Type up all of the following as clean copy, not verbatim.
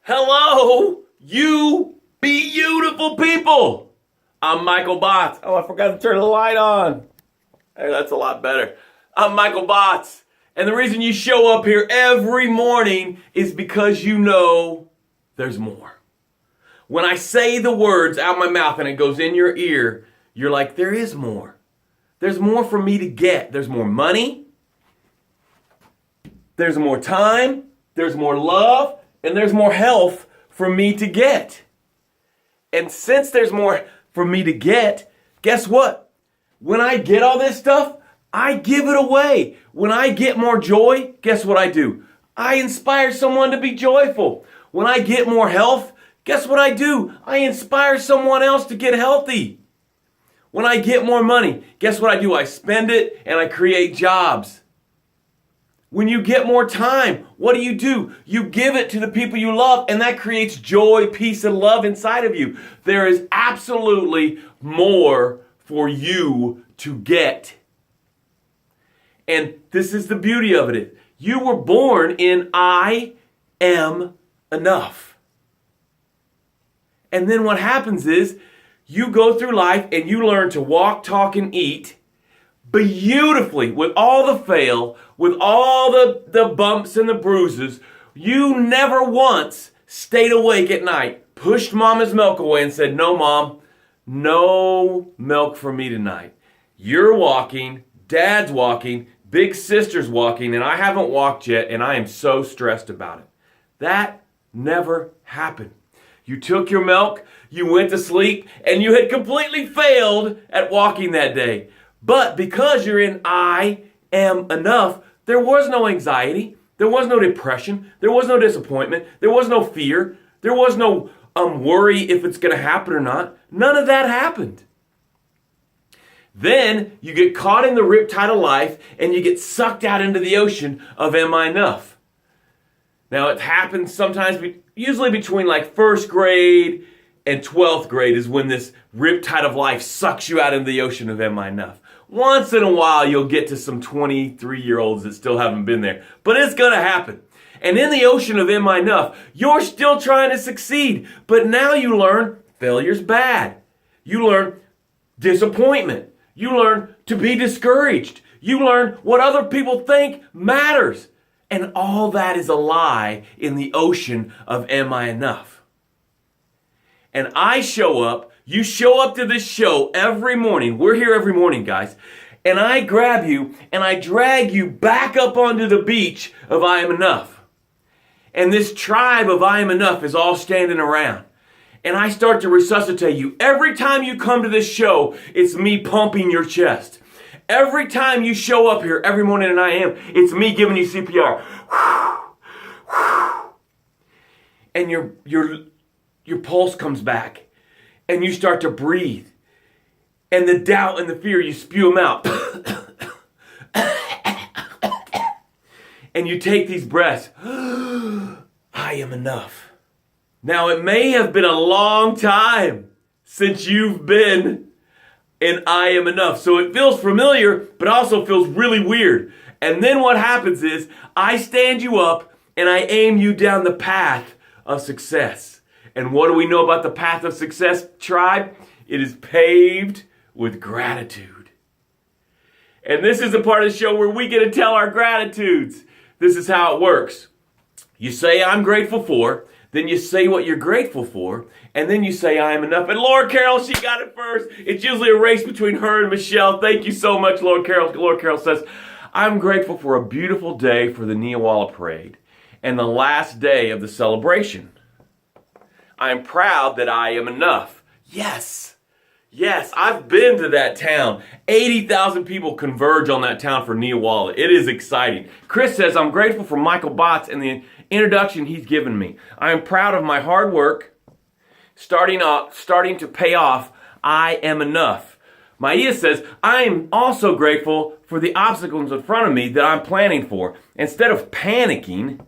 Hello, you beautiful people. I'm Michael Botts. Oh, I forgot to turn the light on. Hey, that's a lot better. I'm Michael Botts. And the reason you show up here every morning is because you know there's more. When I say the words out my mouth and it goes in your ear, you're like, there is more. There's more for me to get. There's more money. There's more time. There's more love. And there's more health for me to get. And since there's more for me to get, guess what? When I get all this stuff, I give it away. When I get more joy, guess what I do? I inspire someone to be joyful. When I get more health, guess what I do? I inspire someone else to get healthy. When I get more money, guess what I do? I spend it and I create jobs. When you get more time, what do? You give it to the people you love, and that creates joy, peace, and love inside of you. There is absolutely more for you to get. And this is the beauty of it. You were born in I am enough. And then what happens is you go through life and you learn to walk, talk, and eat beautifully with all the fail, with all the bumps and the bruises. You never once stayed awake at night, pushed mama's milk away and said, no, mom, no milk for me tonight. You're walking, dad's walking, big sister's walking, and I haven't walked yet, and I am so stressed about it. That never happened. You took your milk, you went to sleep, and you had completely failed at walking that day. But because you're in I am enough, there was no anxiety, there was no depression, there was no disappointment, there was no fear, there was no worry if it's going to happen or not. None of that happened. Then you get caught in the riptide of life and you get sucked out into the ocean of am I enough? Now it happens sometimes, usually between like first grade and 12th grade is when this riptide of life sucks you out into the ocean of am I enough? Once in a while, you'll get to some 23-year-olds that still haven't been there. But it's going to happen. And in the ocean of am I enough, you're still trying to succeed. But now you learn failure's bad. You learn disappointment. You learn to be discouraged. You learn what other people think matters. And all that is a lie in the ocean of am I enough? And I show up. You show up to this show every morning. We're here every morning, guys. And I grab you and I drag you back up onto the beach of I am enough. And this tribe of I am enough is all standing around. And I start to resuscitate you. Every time you come to this show, it's me pumping your chest. Every time you show up here every morning and I am, it's me giving you CPR. And your pulse comes back. And you start to breathe. And the doubt and the fear, you spew them out. And you take these breaths. I am enough. Now, it may have been a long time since you've been in I am enough. So it feels familiar, but also feels really weird. And then what happens is, I stand you up and I aim you down the path of success. And what do we know about the path of success, tribe? It is paved with gratitude. And this is the part of the show where we get to tell our gratitudes. This is how it works. You say, I'm grateful for. Then you say what you're grateful for. And then you say, I am enough. And Laura Carroll, she got it first. It's usually a race between her and Michelle. Thank you so much, Laura Carroll. Laura Carroll says, I'm grateful for a beautiful day for the Neowalla Parade and the last day of the celebration. I am proud that I am enough. Yes, I've been to that town. 80,000 people converge on that town for Neowalla. It is exciting. Chris says, I'm grateful for Michael Botts and the introduction he's given me. I am proud of my hard work, starting to pay off. I am enough. Maia says, I am also grateful for the obstacles in front of me that I'm planning for. Instead of panicking,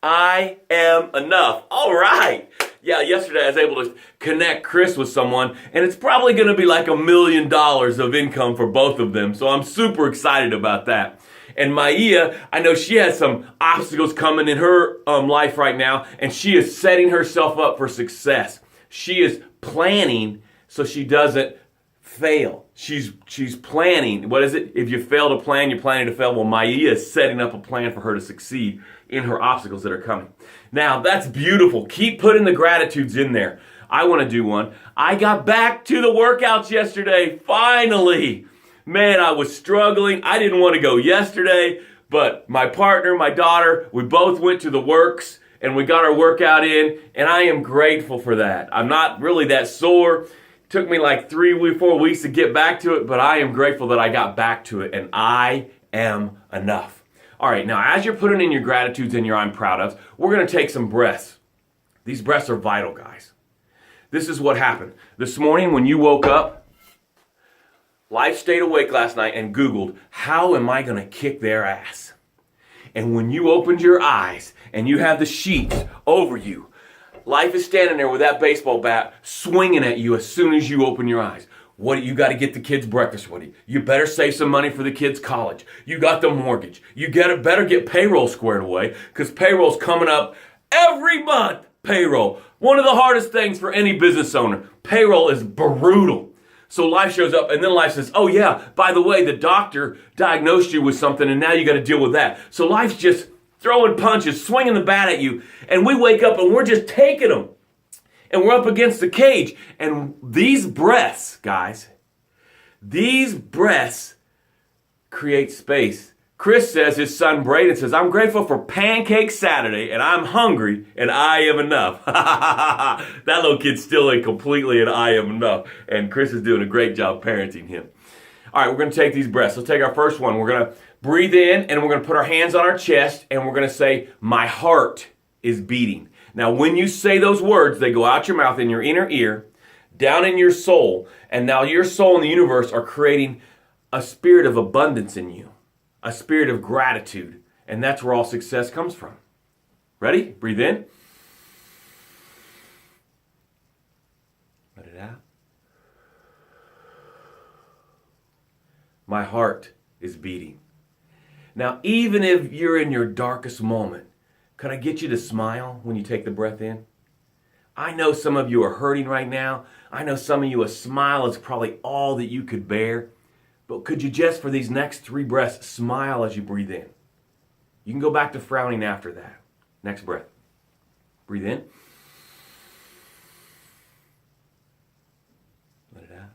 I am enough. All right. Yeah, yesterday I was able to connect Chris with someone, and it's probably going to be like $1 million of income for both of them. So I'm super excited about that. And Maia, I know she has some obstacles coming in her life right now, and she is setting herself up for success. She is planning so she doesn't fail. She's planning. What is it? If you fail to plan, you're planning to fail. Well, Maia is setting up a plan for her to succeed in her obstacles that are coming. Now, that's beautiful. Keep putting the gratitudes in there. I want to do one. I got back to the workouts yesterday, finally. Man, I was struggling. I didn't want to go yesterday, but my partner, my daughter, we both went to the works and we got our workout in, and I am grateful for that. I'm not really that sore. It took me like 4 weeks to get back to it, but I am grateful that I got back to it, and I am enough. All right, now as you're putting in your gratitudes and your I'm proud of, we're going to take some breaths. These breaths are vital, guys. This is what happened. This morning when you woke up, Life stayed awake last night and Googled, how am I going to kick their ass? And when you opened your eyes and you have the sheets over you, Life is standing there with that baseball bat swinging at you as soon as you open your eyes. What, you got to get the kids breakfast ready. You better save some money for the kids' college. You got the mortgage. You better get payroll squared away, because payroll's coming up every month. Payroll. One of the hardest things for any business owner. Payroll is brutal. So Life shows up, and then Life says, oh yeah, by the way, the doctor diagnosed you with something, and now you got to deal with that. So Life's just throwing punches, swinging the bat at you, and we wake up and we're just taking them. And we're up against the cage. And these breaths, guys, these breaths create space. Chris says, his son Braden says, I'm grateful for Pancake Saturday, and I'm hungry, and I am enough. That little kid's still in completely, and I am enough. And Chris is doing a great job parenting him. All right, we're going to take these breaths. Let's take our first one. We're going to breathe in, and we're going to put our hands on our chest, and we're going to say, my heart is beating. Now, when you say those words, they go out your mouth in your inner ear, down in your soul, and now your soul and the universe are creating a spirit of abundance in you, a spirit of gratitude, and that's where all success comes from. Ready? Breathe in. Let it out. My heart is beating. Now, even if you're in your darkest moment, could I get you to smile when you take the breath in? I know some of you are hurting right now. I know some of you, a smile is probably all that you could bear. But could you just, for these next 3 breaths, smile as you breathe in? You can go back to frowning after that. Next breath. Breathe in. Let it out.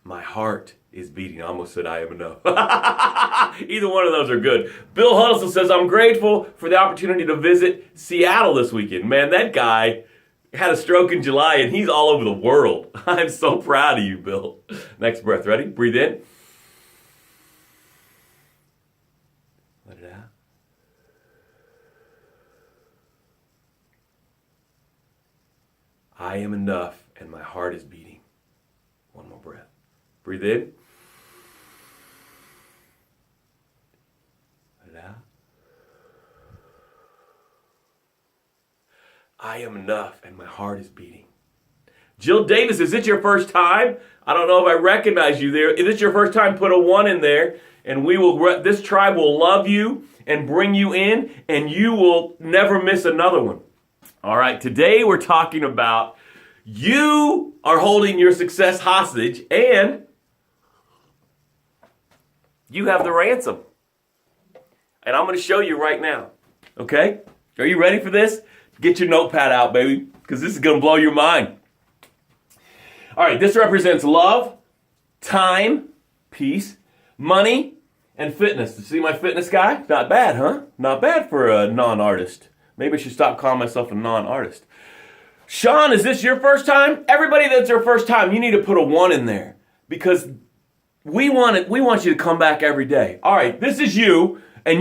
My heart is beating. I almost said I am enough. Either one of those are good. Bill Huddleston says, I'm grateful for the opportunity to visit Seattle this weekend. Man, that guy had a stroke in July and he's all over the world. I'm so proud of you, Bill. Next breath. Ready? Breathe in. Let it out. I am enough and my heart is beating. One more breath. Breathe in. Let it out. I am enough and my heart is beating. Jill Davis, is it your first time? I don't know if I recognize you there. If it's your first time, put a 1 in there, and this tribe will love you and bring you in, and you will never miss another one. All right, today we're talking about you are holding your success hostage, and you have the ransom. And I'm going to show you right now. Okay? Are you ready for this? Get your notepad out, baby, because this is going to blow your mind. All right, this represents love, time, peace, money, and fitness. See my fitness guy? Not bad, huh? Not bad for a non-artist. Maybe I should stop calling myself a non-artist. Sean, is this your first time? Everybody that's their first time, you need to put a 1 in there, because we want you to come back every day. All right, this is you, and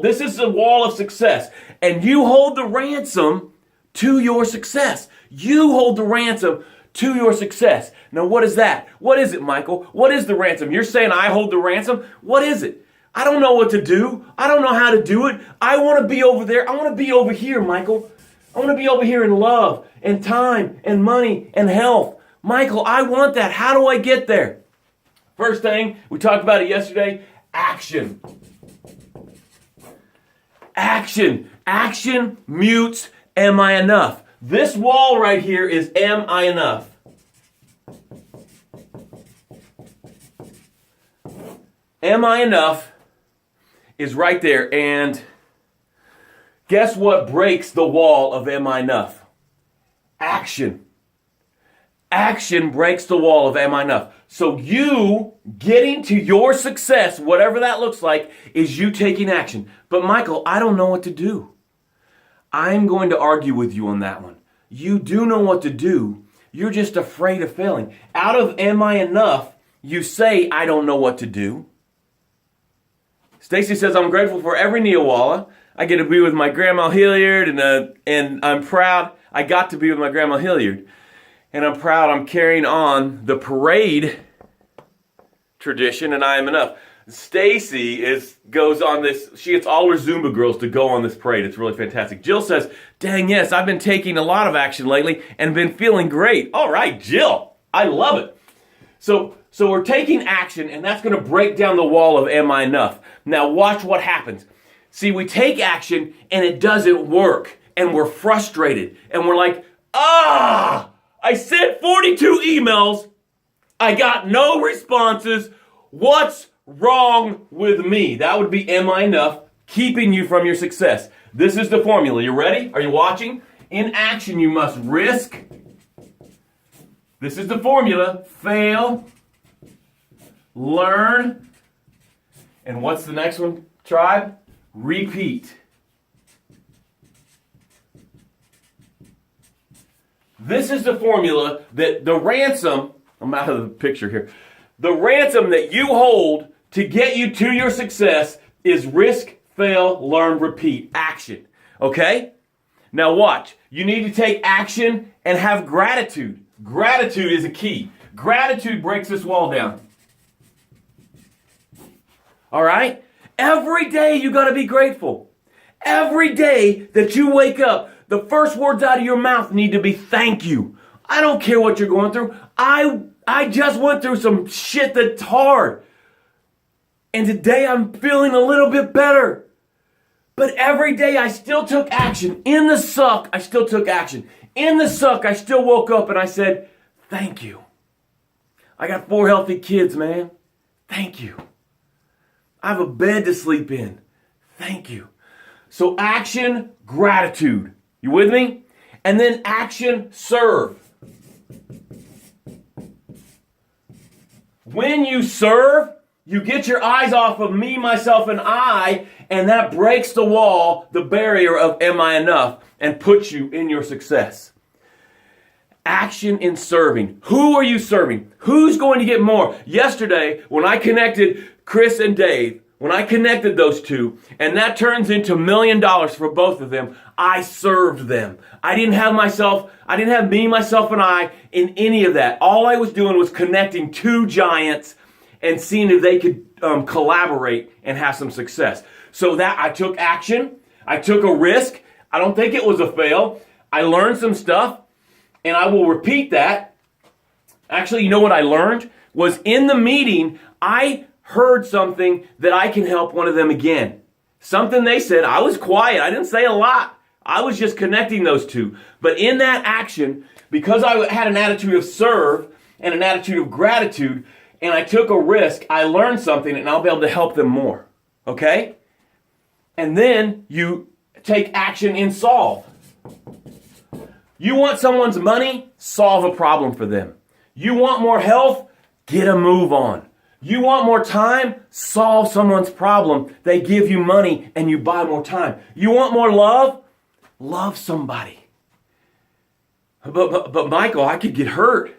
this is the wall of success, and you hold the ransom to your success. You hold the ransom to your success. Now, what is that? What is it, Michael? What is the ransom? You're saying I hold the ransom? What is it? I don't know what to do. I don't know how to do it. I want to be over there. I want to be over here, Michael. I want to be over here in love and time and money and health. Michael, I want that. How do I get there? First thing, we talked about it yesterday, action. Action. Action mutes am I enough. This wall right here is am I enough. Am I enough is right there. And guess what breaks the wall of am I enough? Action. Action breaks the wall of am I enough. So you getting to your success, whatever that looks like, is you taking action. But Michael, I don't know what to do. I'm going to argue with you on that one. You do know what to do. You're just afraid of failing. Out of am I enough, you say I don't know what to do. Stacy says, I'm grateful for every Neowalla. I get to be with my Grandma Hilliard, and I'm proud I got to be with my Grandma Hilliard. And I'm proud I'm carrying on the parade tradition, and I am enough. Stacy goes on this, she gets all her Zumba girls to go on this parade. It's really fantastic. Jill says, dang yes, I've been taking a lot of action lately and been feeling great. All right, Jill, I love it. So we're taking action, and that's going to break down the wall of am I enough. Now watch what happens. See, we take action, and it doesn't work, and we're frustrated, and we're like, I sent 42 emails, I got no responses, what's wrong with me? That would be am I enough, keeping you from your success. This is the formula. You ready? Are you watching? In action, you must risk. This is the formula. Fail. Learn. And what's the next one, tribe? Repeat. This is the formula that the ransom, I'm out of the picture here, the ransom that you hold to get you to your success is risk, fail, learn, repeat, action. Okay? Now watch. You need to take action and have gratitude. Gratitude is a key. Gratitude breaks this wall down. All right? Every day you got to be grateful. Every day that you wake up, the first words out of your mouth need to be thank you. I don't care what you're going through. I just went through some shit that's hard. And today I'm feeling a little bit better. But every day I still took action. In the suck, I still took action. In the suck, I still woke up and I said, thank you. I got 4 healthy kids, man. Thank you. I have a bed to sleep in. Thank you. So action, gratitude. You with me? And then action, serve. When you serve, you get your eyes off of me, myself, and I, and that breaks the wall, the barrier of am I enough, and puts you in your success. Action in serving. Who are you serving? Who's going to get more? Yesterday, when I connected Chris and Dave, when I connected those two, and that turns into $1 million for both of them, I served them. I didn't have me, myself, and I in any of that. All I was doing was connecting 2 giants and seeing if they could collaborate and have some success. So that I took action. I took a risk. I don't think it was a fail. I learned some stuff, and I will repeat that. Actually, you know what I learned? Was in the meeting, I heard something that I can help one of them again. Something they said. I was quiet. I didn't say a lot. I was just connecting those two. But in that action, because I had an attitude of serve and an attitude of gratitude, and I took a risk, I learned something, and I'll be able to help them more. Okay? And then you take action in solve. You want someone's money? Solve a problem for them. You want more health? Get a move on. You want more time? Solve someone's problem. They give you money and you buy more time. You want more love? Love somebody. But Michael, I could get hurt.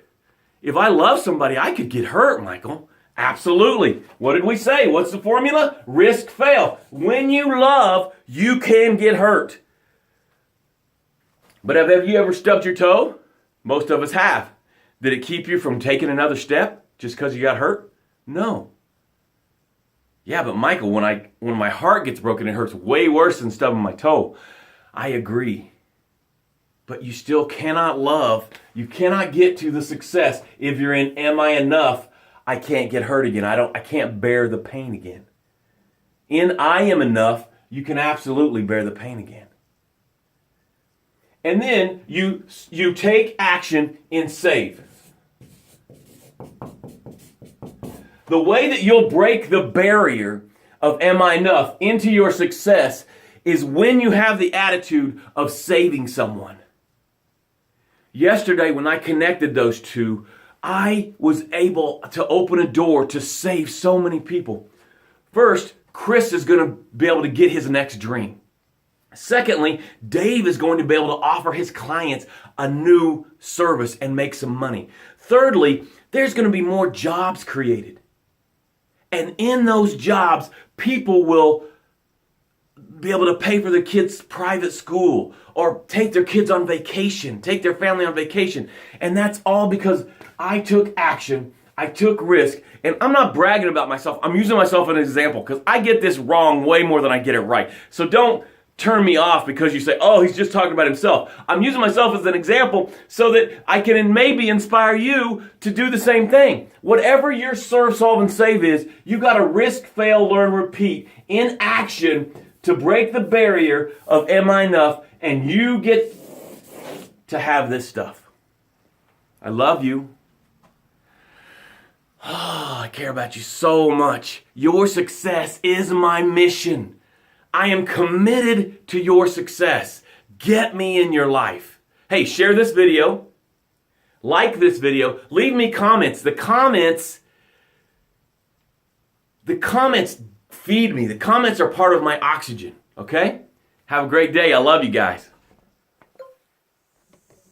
If I love somebody, I could get hurt, Michael. Absolutely. What did we say? What's the formula? Risk, fail. When you love, you can get hurt. But have you ever stubbed your toe? Most of us have. Did it keep you from taking another step just because you got hurt? No. Yeah, but Michael, when my heart gets broken, it hurts way worse than stubbing my toe. I agree. But you still cannot love, you cannot get to the success if you're in am I enough? I can't get hurt again. I can't bear the pain again. In I am enough, you can absolutely bear the pain again. And then you take action in save. The way that you'll break the barrier of am I enough into your success is when you have the attitude of saving someone. Yesterday, when I connected those two, I was able to open a door to save so many people. First, Chris is going to be able to get his next dream. Secondly, Dave is going to be able to offer his clients a new service and make some money. Thirdly, there's going to be more jobs created. And in those jobs, people will be able to pay for their kids' private school or take their kids on vacation, take their family on vacation. And that's all because I took action, I took risk, and I'm not bragging about myself. I'm using myself as an example because I get this wrong way more than I get it right. So don't turn me off because you say, oh, he's just talking about himself. I'm using myself as an example so that I can maybe inspire you to do the same thing. Whatever your serve, solve, and save is, you got to risk, fail, learn, repeat in action to break the barrier of am I enough, and you get to have this stuff. I love you. Oh, I care about you so much. Your success is my mission. I am committed to your success. Get me in your life. Hey, share this video. Like this video. Leave me comments. The comments feed me. The comments are part of my oxygen. Okay? Have a great day. I love you guys.